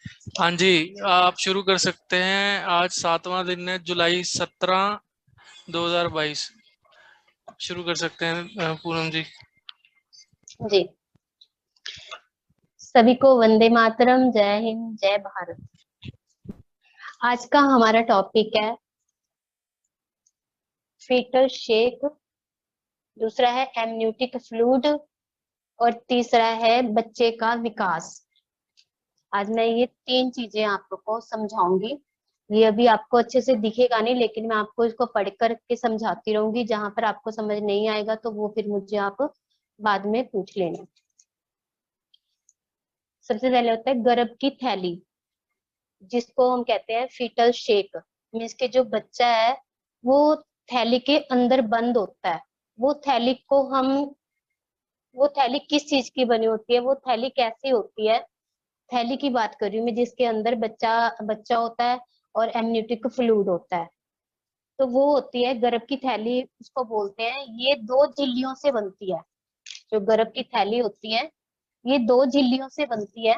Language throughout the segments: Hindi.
हाँ जी, आप शुरू कर सकते हैं। आज 7वां दिन है, जुलाई 17, 2022। शुरू कर सकते हैं पूनम जी। जी, सभी को वंदे मातरम, जय हिंद, जय भारत। आज का हमारा टॉपिक है फीटल शेक, दूसरा है एमन्यूटिक फ्लूइड और तीसरा है बच्चे का विकास। आज मैं ये तीन चीजें आपको समझाऊंगी। ये अभी आपको अच्छे से दिखेगा नहीं, लेकिन मैं आपको इसको पढ़ कर के समझाती रहूंगी। जहां पर आपको समझ नहीं आएगा तो वो फिर मुझे आप बाद में पूछ लेना। सबसे पहले होता है गर्भ की थैली, जिसको हम कहते हैं फीटल शेक। मीन्स के जो बच्चा है वो थैली के अंदर बंद होता है। वो थैली को हम वो थैली किस चीज की बनी होती है, वो थैली कैसी होती है, थैली की बात कर रही हूँ मैं, जिसके अंदर बच्चा बच्चा होता है और एमन्यूटिक फ्लूइड होता है। तो वो होती है गर्भ की थैली, उसको बोलते हैं। ये दो झिल्लियों से बनती है। जो गर्भ की थैली होती है ये दो झिल्लियों से बनती है।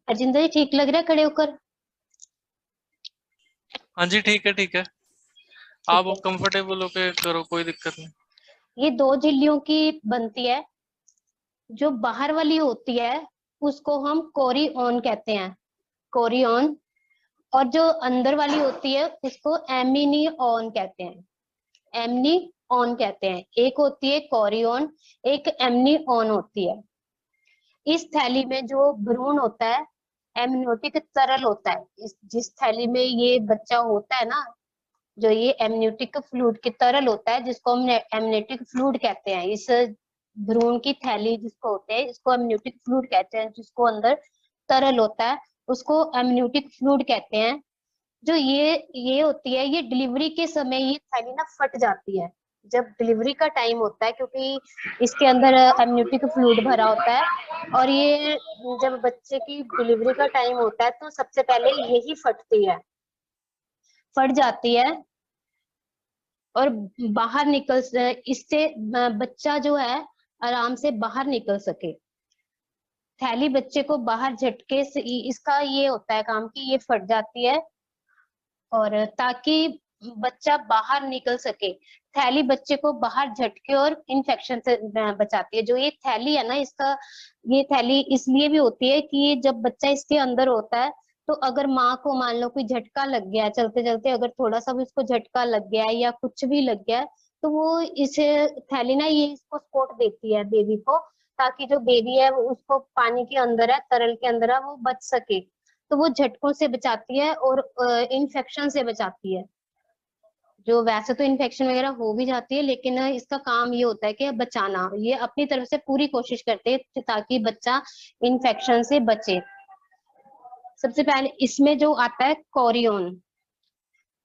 अजिंदर जी, ठीक लग रहा है खड़े होकर? हाँ जी, ठीक है ठीक है। ठीक आप है। कंफर्टेबल होके करो, कोई दिक्कत नहीं। ये दो झिल्लियों की बनती है। जो बाहर वाली होती है उसको हम कोरिओन कहते हैं, कोरिओन। और जो अंदर वाली होती है उसको एमिनिओन कहते हैं, एमनीओन कहते हैं। एक होती है कोरिओन, एक एमनीओन होती है। इस थैली में जो भ्रूण होता है एमनियोटिक तरल होता है। जिस थैली में ये बच्चा होता है ना, जो ये एमनियोटिक फ्लूइड की तरल होता है, जिसको हम एमनियोटिक फ्लूइड कहते हैं। इस भ्रूण की थैली जिसको होते हैं इसको एमनियोटिक फ्लूइड कहते हैं। जिसको अंदर तरल होता है उसको एमनियोटिक फ्लूइड कहते हैं। जो ये होती है, ये डिलीवरी के समय ये थैली ना फट जाती है। जब डिलीवरी का टाइम होता है, क्योंकि इसके अंदर एमनियोटिक फ्लूइड भरा होता है। और ये जब बच्चे की डिलीवरी का टाइम होता है तो सबसे पहले यही फटती है, फट जाती है। और बाहर निकल इससे बच्चा जो है आराम से बाहर निकल सके। थैली बच्चे को बाहर झटके से, इसका ये होता है काम कि ये फट जाती है और ताकि बच्चा बाहर निकल सके। थैली बच्चे को बाहर झटके और इन्फेक्शन से बचाती है। जो ये थैली है ना, इसका ये थैली इसलिए भी होती है कि ये जब बच्चा इसके अंदर होता है तो अगर माँ को मान लो कोई झटका लग गया, चलते चलते अगर थोड़ा सा भी उसको झटका लग गया है या कुछ भी लग गया है, तो वो इसे थैली ना ये इसको सपोर्ट देती है बेबी को, ताकि जो बेबी है वो उसको पानी के अंदर है, तरल के अंदर है, वो बच सके। तो वो झटकों से बचाती है और इन्फेक्शन से बचाती है। जो वैसे तो इन्फेक्शन वगैरह हो भी जाती है, लेकिन इसका काम ये होता है कि बचाना। ये अपनी तरफ से पूरी कोशिश करते हैं ताकि बच्चा इन्फेक्शन से बचे। सबसे पहले इसमें जो आता है कोरियोन।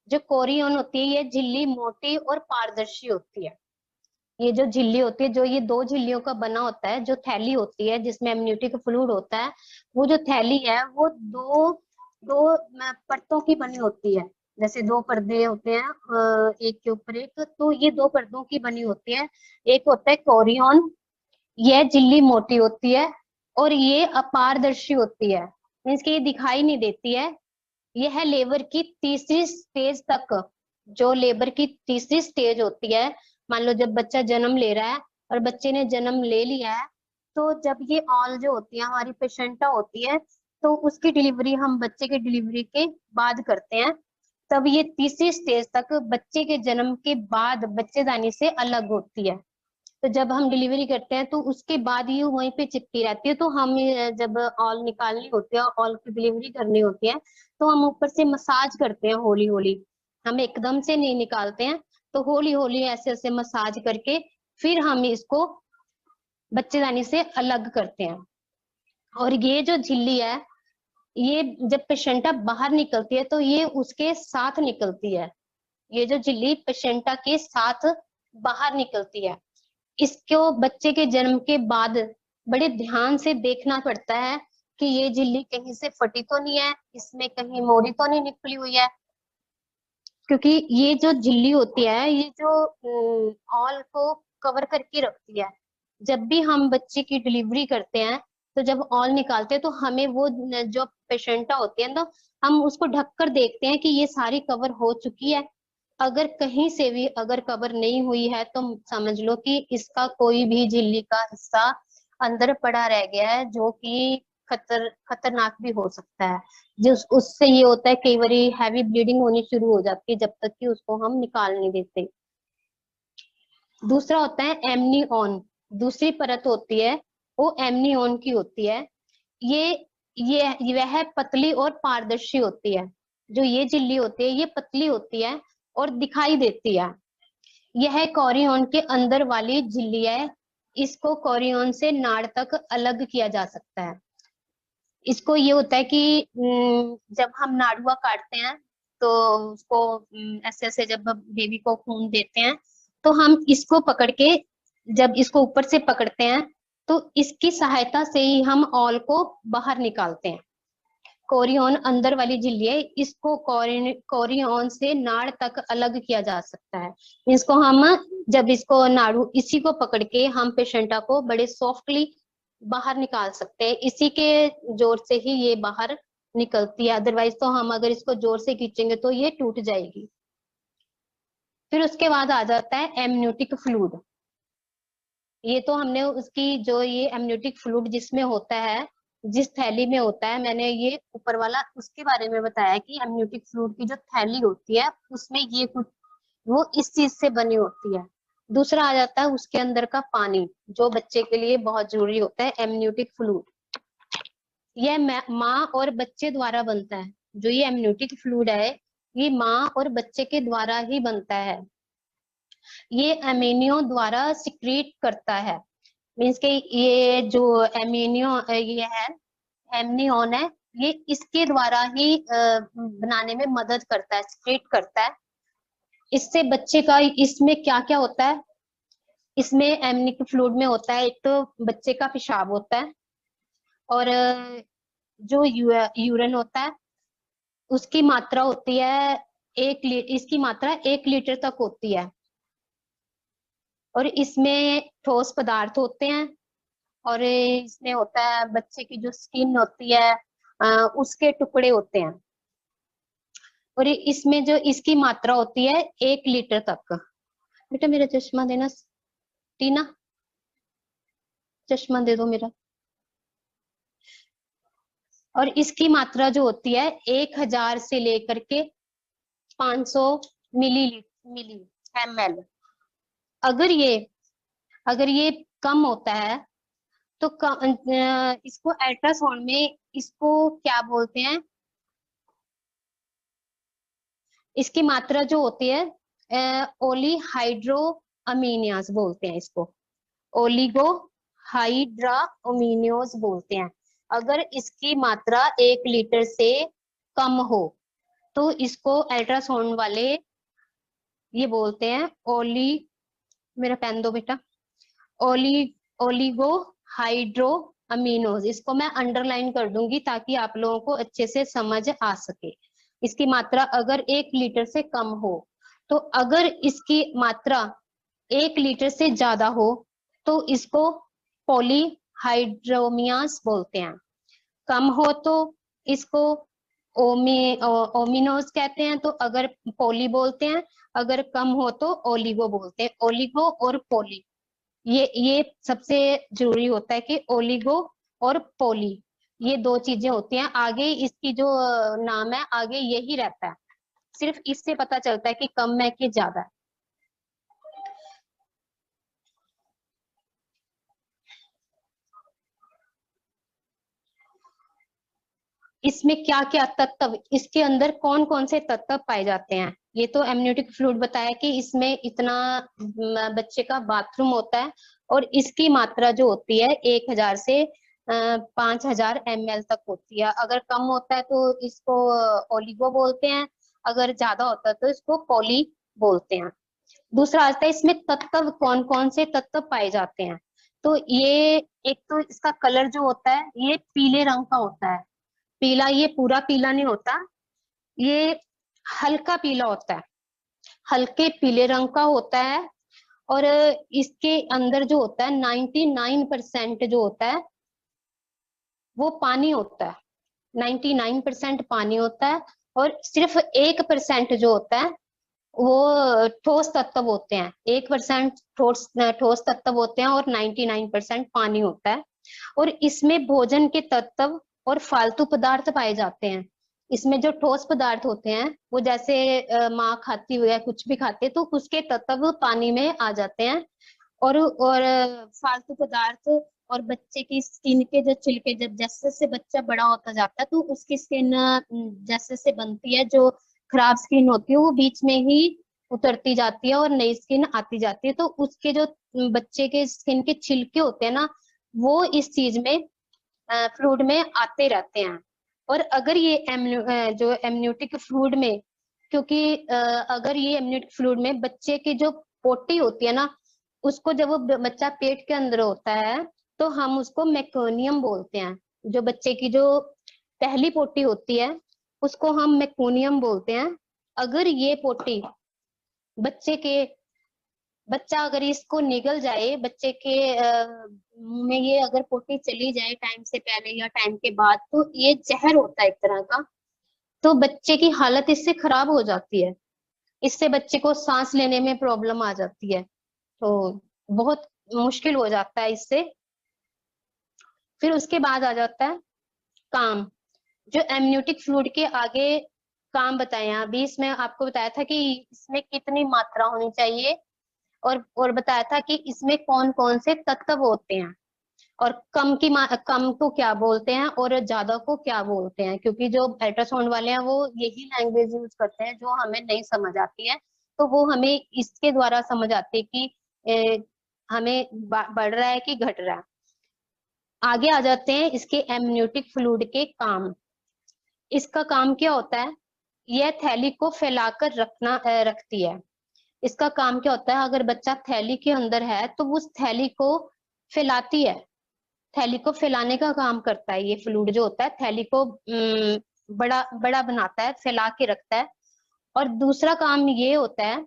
जो कोरियोन होती है ये झिल्ली मोटी और पारदर्शी होती है। ये जो झिल्ली होती है, जो ये दो झिल्लियों का बना होता है, जो थैली होती है जिसमें एमनियोटिक फ्लूइड होता है, वो जो थैली है वो दो दो परतों की बनी होती है। जैसे दो पर्दे होते हैं एक के ऊपर एक, तो ये दो पर्दों की बनी होती है। एक होता है कोरियोन, यह झिल्ली मोटी होती है और ये अपारदर्शी होती है। मीन्स कि ये दिखाई नहीं देती है। यह है लेबर की तीसरी स्टेज तक। जो लेबर की तीसरी स्टेज होती है, मान लो जब बच्चा जन्म ले रहा है और बच्चे ने जन्म ले लिया है, तो जब ये ऑल जो होती है हमारी पेशेंटा होती है, तो उसकी डिलीवरी हम बच्चे के डिलीवरी के बाद करते हैं। तब ये तीसरी स्टेज तक बच्चे के जन्म के बाद बच्चेदानी से अलग होती है। तो जब हम डिलीवरी करते हैं तो उसके बाद ये वहीं पे चिपकी रहती है। तो हम जब ऑल निकालनी होती है, ऑल की डिलीवरी करनी होती है, तो हम ऊपर से मसाज करते हैं हौली हौली। हम एकदम से नहीं निकालते हैं, तो हौली हौली ऐसे ऐसे मसाज करके फिर हम इसको बच्चेदानी से अलग करते हैं। और ये जो झिल्ली है, ये जब पेशेंटा बाहर निकलती है तो ये उसके साथ निकलती है। ये जो झिल्ली पेशेंटा के साथ बाहर निकलती है। इसको बच्चे के जन्म के बाद बड़े ध्यान से देखना पड़ता है कि ये झिल्ली कहीं से फटी तो नहीं है, इसमें कहीं मोरी तो नहीं निकली हुई है। क्योंकि ये जो झिल्ली होती है ये जो ऑल को कवर करके रखती है। जब भी हम बच्चे की डिलीवरी करते हैं तो जब ऑल निकालते हैं तो हमें वो जो पेशेंटा होती है तो हम उसको ढक कर देखते हैं कि ये सारी कवर हो चुकी है। अगर कहीं से भी अगर कवर नहीं हुई है तो समझ लो कि इसका कोई भी झिल्ली का हिस्सा अंदर पड़ा रह गया है, जो कि खतरनाक भी हो सकता है। जिस उससे ये होता है कई बार हैवी ब्लीडिंग होनी शुरू हो जाती है जब तक कि उसको हम निकाल नहीं देते। दूसरा होता है एमनीओन, दूसरी परत होती है वो एमनीओन की होती है। ये वह पतली और पारदर्शी होती है। जो ये झिल्ली होती है ये पतली होती है और दिखाई देती है। यह कोरियन के अंदर वाली झिल्ली है। इसको कोरियन से नाड़ तक अलग किया जा सकता है। इसको ये होता है कि जब हम नाड़ुआ काटते हैं तो उसको ऐसे ऐसे जब बेबी को खून देते हैं तो हम इसको पकड़ के जब इसको ऊपर से पकड़ते हैं तो इसकी सहायता से ही हम ऑल को बाहर निकालते हैं। कोरियन अंदर वाली झिल्ली है, इसको कोरियन से नाड़ तक अलग किया जा सकता है। इसको हम जब इसको नाड़ू इसी को पकड़ के हम पेशेंटा को बड़े सॉफ्टली बाहर निकाल सकते हैं। इसी के जोर से ही ये बाहर निकलती है, अदरवाइज तो हम अगर इसको जोर से खींचेंगे तो ये टूट जाएगी। फिर उसके बाद आ जाता है एमनियोटिक फ्लूइड। ये तो हमने उसकी जो ये एमनियोटिक फ्लूइड जिसमें होता है, जिस थैली में होता है, मैंने ये ऊपर वाला उसके बारे में बताया कि एमनियोटिक फ्लूइड की जो थैली होती है उसमें ये कुछ वो इस चीज से बनी होती है। दूसरा आ जाता है उसके अंदर का पानी, जो बच्चे के लिए बहुत जरूरी होता है एमनियोटिक फ्लूइड। यह माँ और बच्चे द्वारा बनता है। जो ये एमनियोटिक फ्लूइड है ये माँ और बच्चे के द्वारा ही बनता है। ये एमिनियो द्वारा सिक्रीट करता है। मीन्स के ये जो एमिनियो ये है एमनियोन है, ये इसके द्वारा ही बनाने में मदद करता है, सिक्रीट करता है। इससे बच्चे का इसमें क्या क्या होता है, इसमें एमनिक फ्लूइड में होता है एक तो बच्चे का पेशाब होता है और जो यूरिन होता है उसकी मात्रा होती है इसकी मात्रा 1 लीटर तक होती है। और इसमें ठोस पदार्थ होते हैं और इसमें होता है बच्चे की जो स्किन होती है उसके टुकड़े होते हैं। और इसमें जो इसकी मात्रा होती है 1 लीटर तक। बेटा मेरा चश्मा देना, टीना चश्मा दे दो मेरा। और इसकी मात्रा जो होती है 1000 से लेकर के 500 मिली ml। अगर ये कम होता है तो इसको अल्ट्रासाउंड में इसको क्या बोलते हैं, इसकी मात्रा जो होती है ओलीहाइड्रो अमीनियाज बोलते हैं इसको, ओलिगो हाइड्राओमिनियोज बोलते हैं। अगर इसकी मात्रा 1 लीटर से कम हो तो इसको अल्ट्रासाउंड वाले ये बोलते हैं मेरा पेन दो बेटा, ओलिगो हाइड्रो अमीनोज। इसको मैं अंडरलाइन कर दूंगी ताकि आप लोगों को अच्छे से समझ आ सके। इसकी मात्रा अगर 1 लीटर से कम हो, तो अगर इसकी मात्रा 1 लीटर से ज्यादा हो तो इसको पॉलीहाइड्रोमियास बोलते हैं। कम हो तो इसको ओमिनोज कहते हैं। तो अगर पोली बोलते हैं, अगर कम हो तो ओलिगो बोलते हैं। ओलिगो और पोली ये सबसे जरूरी होता है कि ओलिगो और पोली ये 2 चीजें होती हैं। आगे इसकी जो नाम है आगे यही रहता है, सिर्फ इससे पता चलता है कि कम है कि ज्यादा है। इसमें क्या क्या तत्व, इसके अंदर कौन कौन से तत्व पाए जाते हैं। ये तो एमनियोटिक फ्लूइड बताया कि इसमें इतना बच्चे का बाथरूम होता है और इसकी मात्रा जो होती है 1000 से 5000 ml तक होती है। अगर कम होता है तो इसको ओलिगो बोलते हैं, अगर ज्यादा होता है तो इसको पोली बोलते हैं। दूसरा आता है इसमें तत्व, कौन कौन से तत्व पाए जाते हैं। तो ये एक तो इसका कलर जो होता है ये पीले रंग का होता है। पीला, ये पूरा पीला नहीं होता, ये हल्का पीला होता है, हल्के पीले रंग का होता है। और इसके अंदर जो होता है 99% जो होता है वो पानी होता है। 99% पानी होता है और सिर्फ 1% जो होता है वो ठोस तत्व होते हैं। 1% ठोस तत्व होते हैं और 99% पानी होता है। और इसमें भोजन के तत्व और फालतू पदार्थ पाए जाते हैं। इसमें जो ठोस पदार्थ होते हैं वो जैसे माँ खाती हुई है, कुछ भी खाते हैं तो उसके तत्व पानी में आ जाते हैं। और फालतू पदार्थ और बच्चे की स्किन के जो छिलके, जब जैसे जैसे बच्चा बड़ा होता जाता है तो उसकी स्किन जैसे जैसे बनती है, जो खराब स्किन होती है वो बीच में ही उतरती जाती है और नई स्किन आती जाती है। तो उसके जो बच्चे के स्किन के छिलके होते हैं ना, वो इस चीज में फ्लूइड में आते रहते हैं। और अगर ये जो एमनियोटिक फ्लूइड में, क्योंकि अगर ये एमनियोटिक फ्लूइड में बच्चे की जो पोटी होती है ना, उसको जब वो बच्चा पेट के अंदर होता है तो हम उसको मेकोनियम बोलते हैं। जो बच्चे की जो पहली पोटी होती है उसको हम मेकोनियम बोलते हैं। अगर ये पोटी बच्चे के बच्चा अगर इसको निगल जाए, बच्चे के मुंह में ये अगर पोटी चली जाए टाइम से पहले या टाइम के बाद, तो ये जहर होता है एक तरह का। तो बच्चे की हालत इससे खराब हो जाती है। इससे बच्चे को सांस लेने में प्रॉब्लम आ जाती है। तो बहुत मुश्किल हो जाता है इससे। फिर उसके बाद आ जाता है काम। जो एमनियोटिक फ्लूइड के आगे काम बताए हैं, अभी इसमें आपको बताया था कि इसमें कितनी मात्रा होनी चाहिए, और बताया था कि इसमें कौन कौन से तत्व होते हैं, और कम को क्या बोलते हैं और ज्यादा को क्या बोलते हैं। क्योंकि जो अल्ट्रासाउंड वाले हैं वो यही लैंग्वेज यूज करते हैं जो हमें नहीं समझ आती है, तो वो हमें इसके द्वारा समझ आती है कि हमें बढ़ रहा है कि घट रहा है। आगे आ जाते हैं इसके एमनियोटिक फ्लूइड के काम। इसका काम क्या होता है? यह थैली को फैलाकर रखती है। इसका काम क्या होता है? अगर बच्चा थैली के अंदर है तो उस थैली को फैलाती है। थैली को फैलाने का काम करता है ये फ्लूइड जो होता है, थैली को बड़ा बड़ा बनाता है, फैला के रखता है। और दूसरा काम ये होता है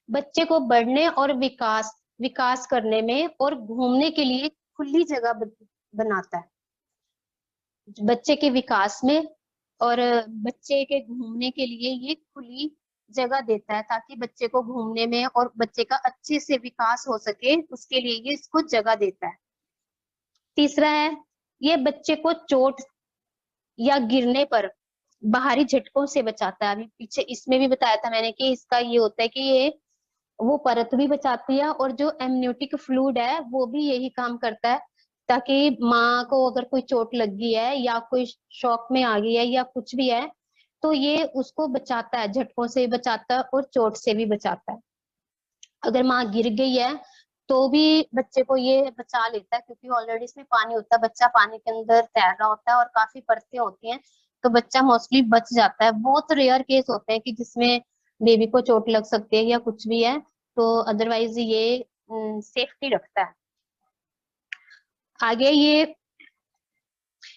बच्चे को बढ़ने और विकास विकास करने में और घूमने के लिए खुली जगह बनाता है। बच्चे के विकास में और बच्चे के घूमने के लिए ये खुली जगह देता है, ताकि बच्चे को घूमने में और बच्चे का अच्छे से विकास हो सके, उसके लिए ये इसको जगह देता है। तीसरा है, ये बच्चे को चोट या गिरने पर बाहरी झटकों से बचाता है। अभी पीछे इसमें भी बताया था मैंने कि इसका ये होता है कि ये वो परत भी बचाती है, और जो एमनियोटिक फ्लूइड है वो भी यही काम करता है, ताकि माँ को अगर कोई चोट लग गई है या कोई शॉक में आ गई है या कुछ भी है तो ये उसको बचाता है, झटकों से भी बचाता है और चोट से भी बचाता है। अगर माँ गिर गई है तो भी बच्चे को ये बचा लेता है, क्योंकि ऑलरेडी इसमें पानी होता है, बच्चा पानी के अंदर तैर रहा होता है और काफी परतें होती हैं, तो बच्चा मोस्टली बच जाता है। बहुत रेयर केस होते हैं कि जिसमें बेबी को चोट लग सकती है या कुछ भी है, तो अदरवाइज ये सेफ्टी रखता है। आगे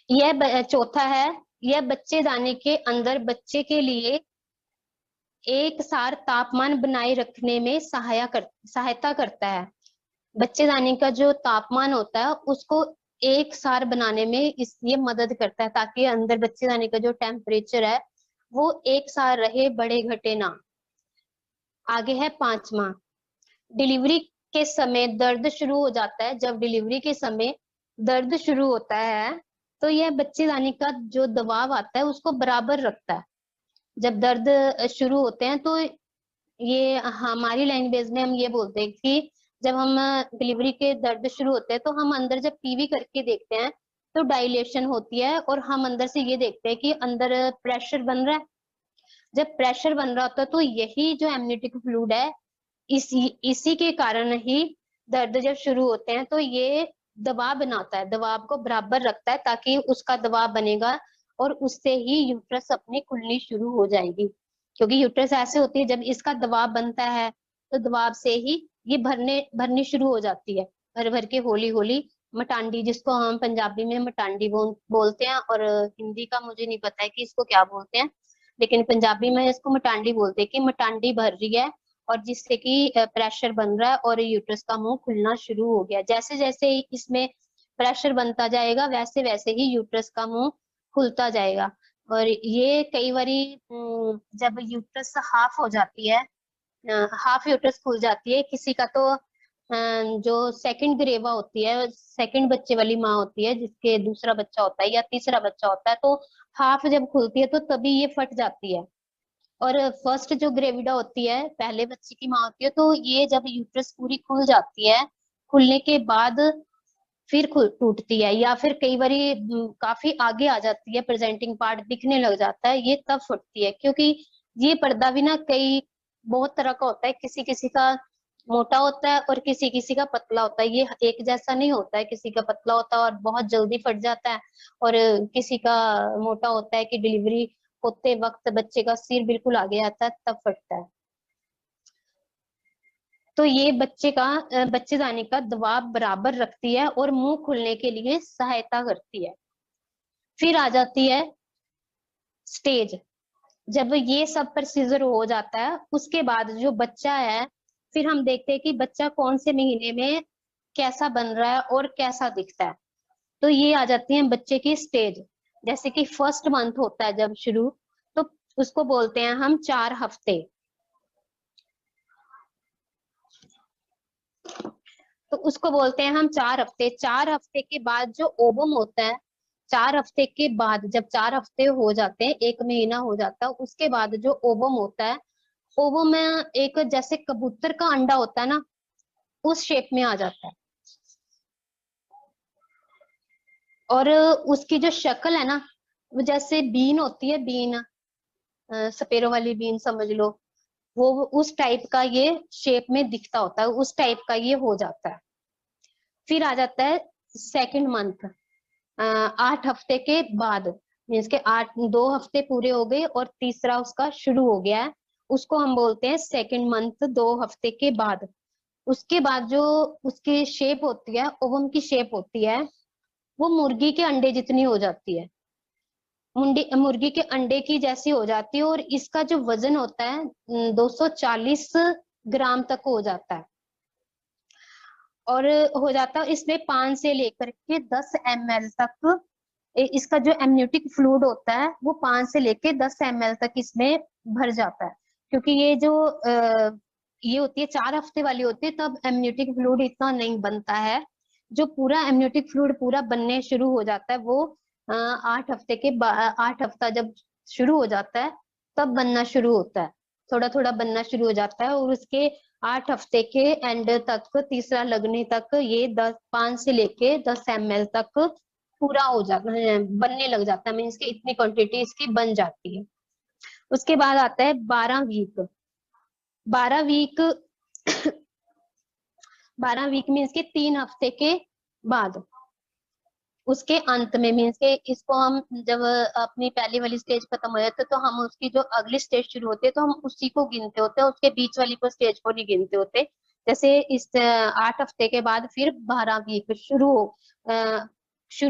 यह चौथा है, यह बच्चे दानी के अंदर बच्चे के लिए एक सार तापमान बनाए रखने में सहायता करता है। बच्चेदानी का जो तापमान होता है उसको एक सार बनाने में ये मदद करता है, ताकि अंदर बच्चेदानी का जो टेम्परेचर है वो एक सार रहे, बढ़े घटे ना। आगे है पांचवा, डिलीवरी के समय दर्द शुरू हो जाता है। जब डिलीवरी के समय दर्द शुरू होता है तो यह बच्चेदानी का जो दबाव आता है उसको बराबर रखता है। जब दर्द शुरू होते हैं तो ये हमारी लैंग्वेज में हम ये बोलते हैं कि जब हम डिलीवरी के दर्द शुरू होते हैं तो हम अंदर जब पीवी करके देखते हैं तो डायलेशन होती है, और हम अंदर से ये देखते हैं कि अंदर प्रेशर बन रहा है। जब प्रेशर बन रहा होता है तो यही जो एमनियोटिक फ्लूइड है, इसी के कारण ही दर्द जब शुरू होते हैं तो ये दबाव बनाता है, दबाव को बराबर रखता है, ताकि उसका दबाव बनेगा और उससे ही यूट्रस अपनी खुलनी शुरू हो जाएगी। क्योंकि यूट्रस ऐसे होती है, जब इसका दबाव बनता है तो दबाव से ही ये भरनी शुरू हो जाती है, भर भर के होली होली मटांडी, जिसको हम पंजाबी में मटांडी बोलते हैं, और हिंदी का मुझे नहीं पता है कि इसको क्या बोलते हैं, लेकिन पंजाबी में इसको मटांडी बोलते हैं कि मटांडी भर रही है और जिससे कि प्रेशर बन रहा है और यूट्रस का मुंह खुलना शुरू हो गया। जैसे जैसे इसमें प्रेशर बनता जाएगा वैसे वैसे ही यूट्रस का मुंह खुलता जाएगा। और ये कई बारी जब यूट्रस हाफ हो जाती है, हाफ यूट्रस खुल जाती है किसी का, तो जो सेकंड ग्रेवा होती है, सेकंड बच्चे वाली माँ होती है जिसके दूसरा बच्चा होता है या तीसरा बच्चा होता है, तो हाफ जब खुलती है तो तभी ये फट जाती है। और फर्स्ट जो ग्रेविडा होती है, पहले बच्चे की माँ होती है, तो ये जब यूट्रस पूरी खुल जाती है, खुलने के बाद फिर टूटती है, या फिर कई बारी काफी आगे आ जाती है, प्रेजेंटिंग पार्ट दिखने लग जाता है, ये तब फटती है। क्योंकि ये पर्दा भी ना कई बहुत तरह का होता है, किसी किसी का मोटा होता है और किसी किसी का पतला होता है, ये एक जैसा नहीं होता है, किसी का पतला होता है और बहुत जल्दी फट जाता है, और किसी का मोटा होता है कि डिलीवरी होते वक्त बच्चे का सिर बिल्कुल आगे आता है तब फटता है। तो ये बच्चेदानी का दबाव बराबर रखती है और मुंह खुलने के लिए सहायता करती है। फिर आ जाती है स्टेज। जब ये सब प्रोसीजर हो जाता है उसके बाद जो बच्चा है, फिर हम देखते हैं कि बच्चा कौन से महीने में कैसा बन रहा है और कैसा दिखता है। तो ये आ जाती है बच्चे की स्टेज। जैसे कि फर्स्ट मंथ होता है जब शुरू, तो उसको बोलते हैं हम 4 हफ्ते। तो उसको बोलते हैं हम 4 हफ्ते। 4 हफ्ते के बाद जो ओवम होता है, 4 हफ्ते के बाद जब 4 हफ्ते हो जाते हैं, 1 महीना हो जाता है, उसके बाद जो ओवम होता है, ओवम में एक जैसे कबूतर का अंडा होता है ना, उस शेप में आ जाता है। और उसकी जो शक्ल है ना, वो जैसे बीन होती है, बीन सपेरों वाली बीन समझ लो, वो उस टाइप का ये शेप में दिखता होता है, उस टाइप का ये हो जाता है। फिर आ जाता है सेकंड मंथ, 8 हफ्ते के बाद, मीन्स के 2 हफ्ते पूरे हो गए और तीसरा उसका शुरू हो गया है, उसको हम बोलते हैं सेकंड मंथ, 2 हफ्ते के बाद। उसके बाद जो उसकी शेप होती है, ओवम की शेप होती है, वो मुर्गी के अंडे जितनी हो जाती है, मुर्गी के अंडे की जैसी हो जाती है। और इसका जो वजन होता है 240 ग्राम तक हो जाता है। और हो जाता है इसमें 5 से लेकर के 10 ml तक, इसका जो एमनियोटिक फ्लूइड होता है वो 5 से लेके 10 ml तक इसमें भर जाता है। क्योंकि ये जो ये होती है 4 हफ्ते वाली होती है, तब एमनियोटिक फ्लूइड इतना नहीं बनता है। जो पूरा एमनियोटिक फ्लूइड पूरा बनने शुरू हो जाता है वो 8 हफ्ते के 8 हफ्ता जब शुरू हो जाता है तब बनना शुरू होता है, थोड़ा थोड़ा बनना शुरू हो जाता है। और उसके 8 हफ्ते के एंड तक, तीसरा लगने तक, ये 5 से लेके 10 ml तक पूरा हो जाता है, बनने लग जाता है, मीन्स की इतनी क्वांटिटी इसकी बन जाती है। उसके बाद आता है 12 वीक। 12 वीक 12 वीक मीन्स के 3 हफ्ते के बाद, उसके अंत में, मीन्स के इसको हम जब अपनी पहली वाली स्टेज खत्म हो जाती है तो हम उसकी जो अगली स्टेज शुरू होती है तो हम उसी को गिनते होते हैं, उसके बीच वाली को स्टेज को नहीं गिनते होते। जैसे इस 8 हफ्ते के बाद फिर 12 वीक शुरू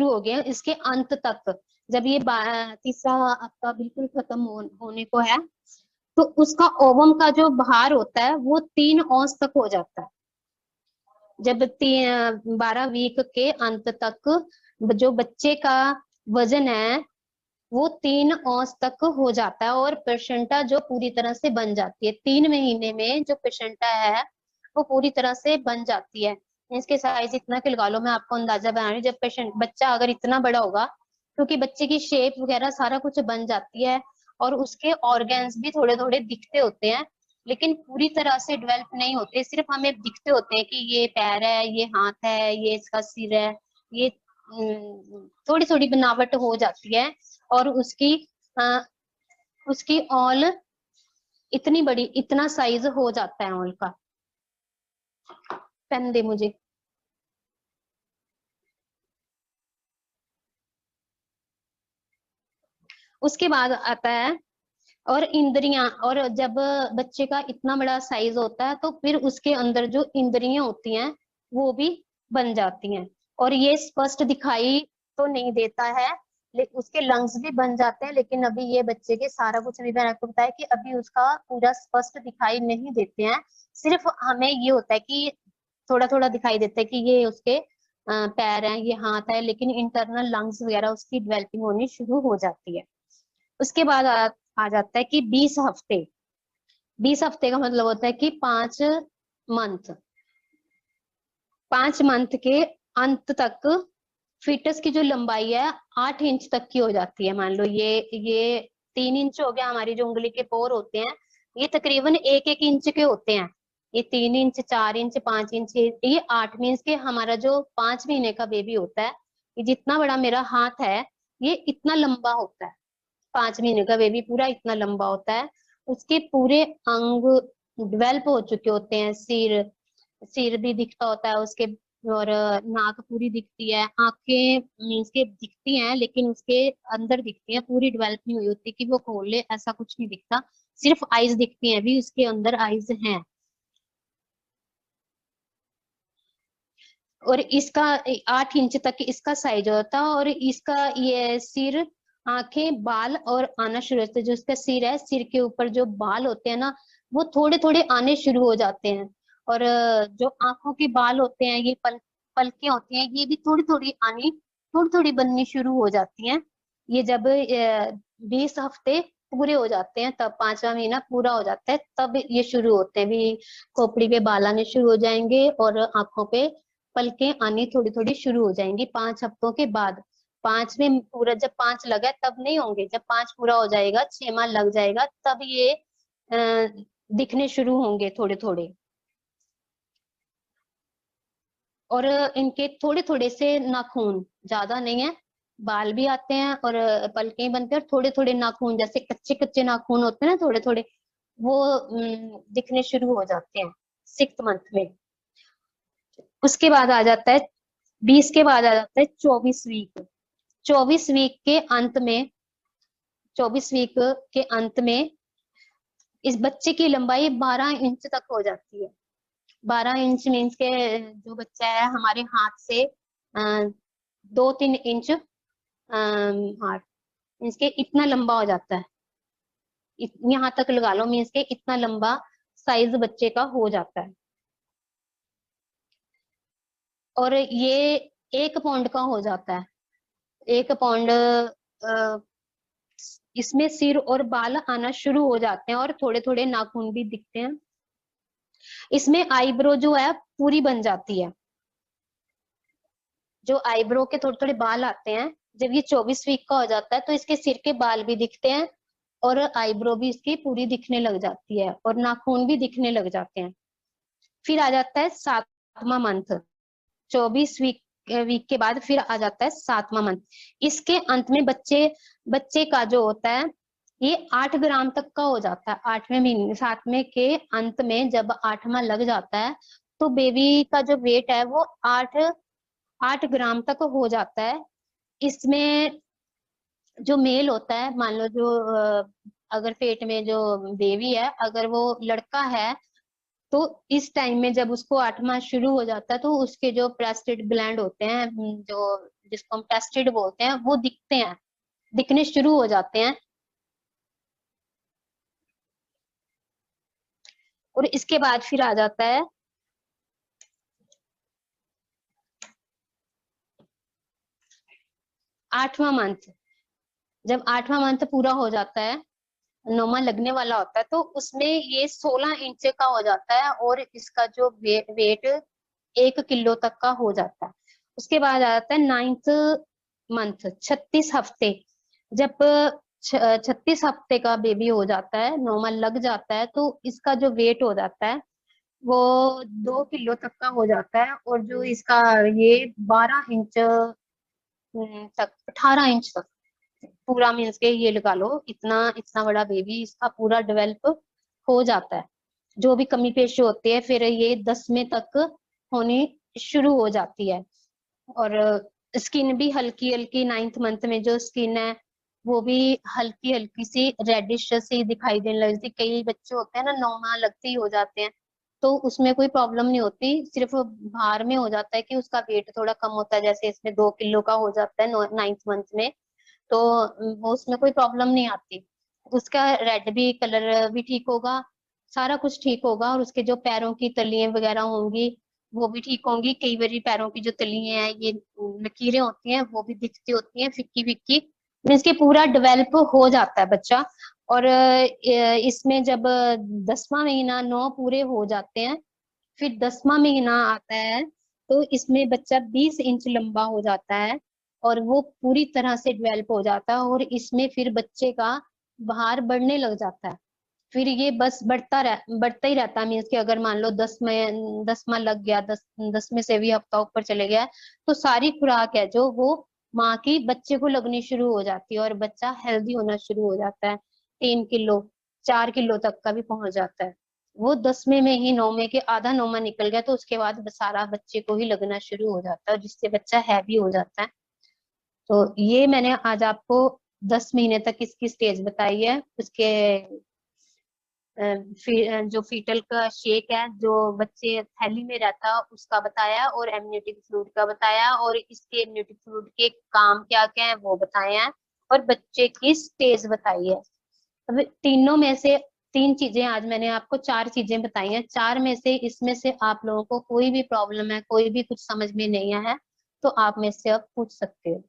हो गया, इसके अंत तक जब ये तीसरा हफ्ता बिल्कुल खत्म होने को है, तो उसका ओवम का जो भार होता है वो 3 औंस तक हो जाता है। जब 12 वीक के अंत तक जो बच्चे का वजन है वो 3 औंस तक हो जाता है और पेशेंटा जो पूरी तरह से बन जाती है। 3 महीने में जो पेशेंटा है वो पूरी तरह से बन जाती है। इसके साइज इतना कि लगा लो, मैं आपको अंदाजा बना रही हूँ, जब पेशेंट बच्चा अगर इतना बड़ा होगा, क्योंकि बच्चे की शेप वगैरह सारा कुछ बन जाती है और उसके ऑर्गन्स भी थोड़े थोड़े दिखते होते हैं, लेकिन पूरी तरह से डेवलप नहीं होते, सिर्फ हमें दिखते होते हैं कि ये पैर है, ये हाथ है, ये इसका सिर है, ये थोड़ी थोड़ी बनावट हो जाती है। और उसकी ऑल इतनी बड़ी, इतना साइज हो जाता है ऑल का। पेन दे मुझे। उसके बाद आता है और इंद्रियां, और जब बच्चे का इतना बड़ा साइज होता है तो फिर उसके अंदर जो इंद्रियां होती हैं वो भी बन जाती हैं। और ये स्पष्ट दिखाई तो नहीं देता है, उसके लंग्स भी बन जाते हैं, लेकिन अभी ये बच्चे के सारा कुछ अभी मैंने आपको बताया कि अभी उसका पूरा स्पष्ट दिखाई नहीं देते हैं। सिर्फ हमें ये होता है कि थोड़ा थोड़ा दिखाई देता है कि ये उसके पैर हैं, ये हाथ है, लेकिन इंटरनल लंग्स वगैरह उसकी डेवलपिंग होनी शुरू हो जाती है। उसके बाद आ जाता है कि 20 हफ्ते। 20 हफ्ते का मतलब होता है कि 5 मंथ। 5 मंथ के अंत तक फीटस की जो लंबाई है 8 इंच तक की हो जाती है। मान लो ये 3 इंच हो गया, हमारी जो उंगली के पोर होते हैं ये तकरीबन 1-1 इंच के होते हैं। ये 3 इंच, 4 इंच, 5 इंच, ये 8 मीन्स के हमारा जो 5 महीने का बेबी होता है, ये जितना बड़ा मेरा हाथ है ये इतना लंबा होता है। 5 महीने का बेबी पूरा इतना लंबा होता है। उसके पूरे अंग डेवलप हो चुके होते हैं। सिर सिर भी दिखता होता है उसके, और नाक पूरी दिखती है। आंखें मीन्स के दिखती हैं, लेकिन उसके अंदर दिखती हैं, पूरी डेवलप नहीं हुई होती कि वो खोल ले, ऐसा कुछ नहीं दिखता। सिर्फ आईज दिखती हैं, भी उसके अंदर आईज हैं। और इसका 8 इंच तक इसका साइज होता है। और इसका ये सिर, आंखें, बाल और आना शुरू होते हैं। जो इसका सिर है, सिर के ऊपर जो बाल होते हैं ना, वो थोड़े थोड़े आने शुरू हो जाते हैं। और जो आंखों के बाल होते हैं, ये पलकें होती हैं, ये भी थोड़ी थोड़ी आनी, थोड़ी थोड़ी बननी शुरू हो जाती हैं। ये जब 20 हफ्ते पूरे हो जाते हैं, तब 5वां महीना पूरा हो जाता है, तब ये शुरू होते हैं भी। खोपड़ी पे बाल आने शुरू हो जाएंगे और आंखों पे पलकें आनी थोड़ी थोड़ी शुरू हो जाएंगी 5 हफ्तों के बाद। 5 में पूरा, जब 5 लगा तब नहीं होंगे, जब 5 पूरा हो जाएगा, 6 माह लग जाएगा, तब ये दिखने शुरू होंगे थोड़े थोड़े। और इनके थोड़े थोड़े से नाखून, ज्यादा नहीं है, बाल भी आते हैं और पलकें बनते हैं, और थोड़े थोड़े नाखून जैसे कच्चे कच्चे नाखून होते हैं ना, थोड़े थोड़े, वो दिखने शुरू हो जाते हैं 6 मंथ में। उसके बाद आ जाता है 20 के बाद आ जाता है 24 वीक। 24 वीक के अंत में, 24 वीक के अंत में इस बच्चे की लंबाई 12 इंच तक हो जाती है। 12 इंच मीन्स के जो बच्चा है हमारे हाथ से 2-3 इंच, हाँ, मीन्स के इतना लंबा हो जाता है। यहाँ तक लगा लो, मीन्स के इतना लंबा साइज बच्चे का हो जाता है। और ये 1 पाउंड का हो जाता है। 1 पाउंड इसमें सिर और बाल आना शुरू हो जाते हैं और थोड़े थोड़े नाखून भी दिखते हैं। इसमें आईब्रो जो है पूरी बन जाती है। जो आईब्रो के थोड़े थोड़े बाल आते हैं, जब ये 24 वीक का हो जाता है तो इसके सिर के बाल भी दिखते हैं और आईब्रो भी इसकी पूरी दिखने लग जाती है और नाखून भी दिखने लग जाते हैं। फिर आ जाता है 7वां मंथ। 24 वीक वीक के बाद फिर आ जाता है 7वां मंथ। इसके अंत में बच्चे बच्चे का जो होता है ये 8 ग्राम तक का हो जाता है। 8वें महीने, 7वें के अंत में जब 8वां लग जाता है तो बेबी का जो वेट है वो 8 ग्राम तक हो जाता है। इसमें जो मेल होता है, मान लो जो अगर पेट में जो बेबी है, अगर वो लड़का है, तो इस टाइम में जब उसको 8वां शुरू हो जाता है तो उसके जो प्रेस्टेड ग्लैंड होते हैं, जो जिसको हम टेस्टेड बोलते हैं, वो दिखते हैं, दिखने शुरू हो जाते हैं। और इसके बाद फिर आ जाता है 8वां मंथ। जब 8वां मंथ पूरा हो जाता है, 9वां लगने वाला होता है, तो उसमें ये 16 इंच का हो जाता है और इसका जो वेट 1 किलो तक का हो जाता है। उसके बाद आ जाता है 9th मंथ, 36 हफ्ते। जब 36 हफ्ते का बेबी हो जाता है, 9वां लग जाता है, तो इसका जो वेट हो जाता है वो 2 किलो तक का हो जाता है। और जो इसका ये 12 इंच तक, 18 इंच तक पूरा, मीन्स के ये लगा लो, इतना इतना बड़ा बेबी इसका पूरा डेवलप हो जाता है। जो भी कमी पेशी होती है फिर ये 10वें तक होनी शुरू हो जाती है। और स्किन भी हल्की हल्की, 9th मंथ में जो स्किन है वो भी हल्की हल्की सी रेडिश सी दिखाई देने लगती। कई बच्चे होते हैं ना 9 माह लगते ही हो जाते हैं, तो उसमें कोई प्रॉब्लम नहीं होती, सिर्फ बाहर में हो जाता है कि उसका वेट थोड़ा कम होता है। जैसे इसमें 2 किलो का हो जाता है 9th मंथ में, तो वो उसमें कोई प्रॉब्लम नहीं आती। उसका रेड भी कलर भी ठीक होगा, सारा कुछ ठीक होगा। और उसके जो पैरों की तलियां वगैरह होंगी वो भी ठीक होंगी। कई बार पैरों की जो तलियां हैं, ये लकीरें होती हैं, वो भी दिखती होती हैं फिक्की फिक्की। मीन्स के पूरा डेवलप हो जाता है बच्चा। और इसमें जब 10वां महीना 9 पूरे हो जाते हैं, फिर 10वां महीना आता है, तो इसमें बच्चा 20 इंच लंबा हो जाता है और वो पूरी तरह से डेवलप हो जाता है। और इसमें फिर बच्चे का भार बढ़ने लग जाता है। फिर ये बस बढ़ता ही रहता है। मीन्स कि अगर मान लो 10वां लग गया, 10 में से भी हफ्ता ऊपर चले गया, तो सारी खुराक है जो वो माँ की बच्चे को लगनी शुरू हो जाती है और बच्चा हेल्दी होना शुरू हो जाता है। 3 किलो 4 किलो तक का भी पहुंच जाता है। वो 10वें में ही, 9वें के आधा 9वां निकल गया तो उसके बाद सारा बच्चे को ही लगना शुरू हो जाता है, जिससे बच्चा हैवी हो जाता है। तो ये मैंने आज आपको 10 महीने तक इसकी स्टेज बताई है। उसके जो फीटल का शेक है, जो बच्चे थैली में रहता है, उसका बताया, और एमनियोटिक फ्लूइड का बताया, और इसके एमनियोटिक फ्लूइड के काम क्या क्या है वो बताए हैं, और बच्चे की स्टेज बताई है। अब तीनों में से 3 चीजें, आज मैंने आपको 4 चीजें बताई हैं। 4 में से इसमें से आप लोगों को कोई भी प्रॉब्लम है, कोई भी कुछ समझ में नहीं आया है, तो आप में से अब पूछ सकते हो।